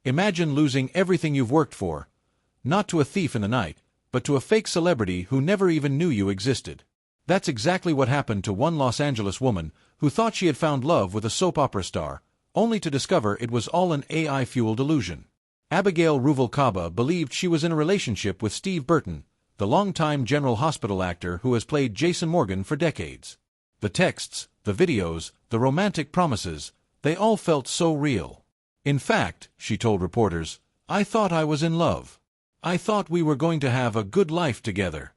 Imagine losing everything you've worked for, not to a thief in the night, but to a fake celebrity who never even knew you existed. That's exactly what happened to one Los Angeles woman who thought she had found love with a soap opera star, only to discover it was all an AI-fueled illusion. Abigail Ruvalcaba believed she was in a relationship with Steve Burton, the longtime General Hospital actor who has played Jason Morgan for decades. The texts, the videos, the romantic promises, they all felt so real. In fact, she told reporters, I thought I was in love. I thought we were going to have a good life together.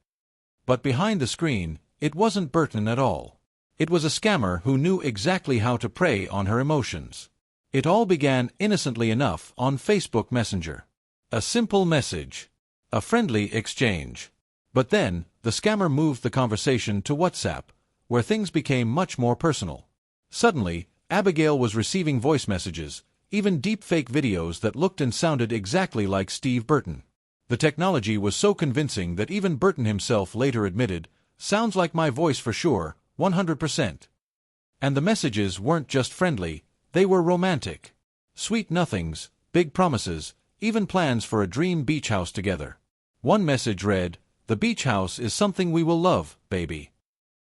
But behind the screen, it wasn't Burton at all. It was a scammer who knew exactly how to prey on her emotions. It all began innocently enough on Facebook Messenger. A simple message. A friendly exchange. But then, the scammer moved the conversation to WhatsApp, where things became much more personal. Suddenly, Abigail was receiving voice messages, even deepfake videos that looked and sounded exactly like Steve Burton. The technology was so convincing that even Burton himself later admitted, "Sounds like my voice for sure, 100%. And the messages weren't just friendly, they were romantic. Sweet nothings, big promises, even plans for a dream beach house together. One message read, "The beach house is something we will love, baby."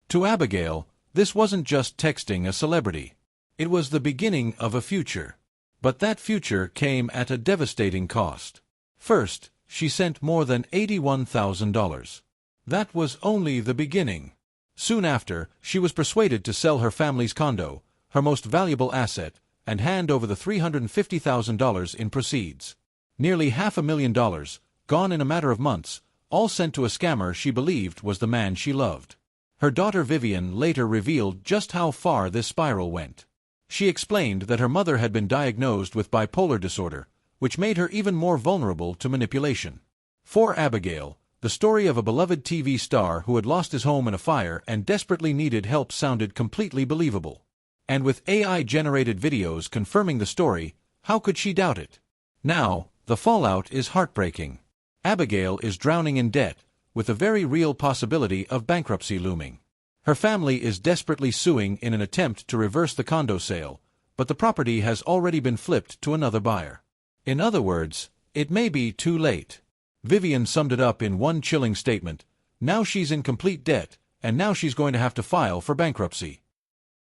To Abigail, this wasn't just texting a celebrity. It was the beginning of a future. But that future came at a devastating cost. First, she sent more than $81,000. That was only the beginning. Soon after, she was persuaded to sell her family's condo, her most valuable asset, and hand over the $350,000 in proceeds. Nearly $500,000, gone in a matter of months, all sent to a scammer she believed was the man she loved. Her daughter Vivian later revealed just how far this spiral went. She explained that her mother had been diagnosed with bipolar disorder, which made her even more vulnerable to manipulation. For Abigail, the story of a beloved TV star who had lost his home in a fire and desperately needed help sounded completely believable. And with AI-generated videos confirming the story, how could she doubt it? Now, the fallout is heartbreaking. Abigail is drowning in debt, with a very real possibility of bankruptcy looming. Her family is desperately suing in an attempt to reverse the condo sale, but the property has already been flipped to another buyer. In other words, it may be too late. Vivian summed it up in one chilling statement: now she's in complete debt, and now she's going to have to file for bankruptcy.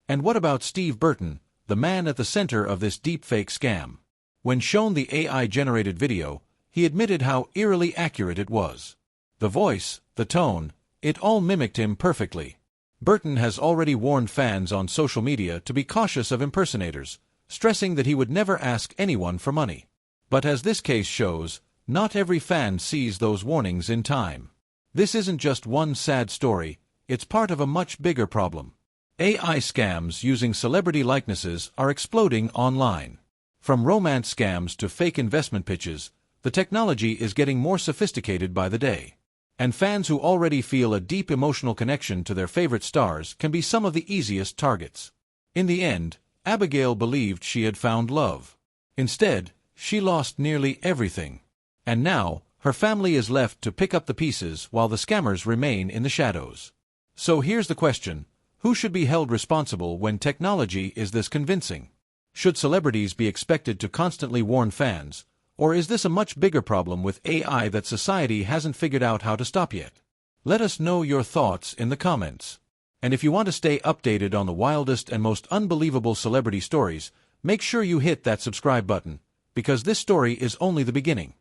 And what about Steve Burton, the man at the center of this deepfake scam? When shown the AI-generated video, he admitted how eerily accurate it was. The voice, the tone, it all mimicked him perfectly. Burton has already warned fans on social media to be cautious of impersonators, stressing that he would never ask anyone for money. But as this case shows, not every fan sees those warnings in time. This isn't just one sad story, it's part of a much bigger problem. AI scams using celebrity likenesses are exploding online. From romance scams to fake investment pitches, the technology is getting more sophisticated by the day. And fans who already feel a deep emotional connection to their favorite stars can be some of the easiest targets. In the end, Abigail believed she had found love. Instead, she lost nearly everything. And now, her family is left to pick up the pieces while the scammers remain in the shadows. So here's the question: who should be held responsible when technology is this convincing? Should celebrities be expected to constantly warn fans? Or is this a much bigger problem with AI that society hasn't figured out how to stop yet? Let us know your thoughts in the comments. And if you want to stay updated on the wildest and most unbelievable celebrity stories, make sure you hit that subscribe button, because this story is only the beginning.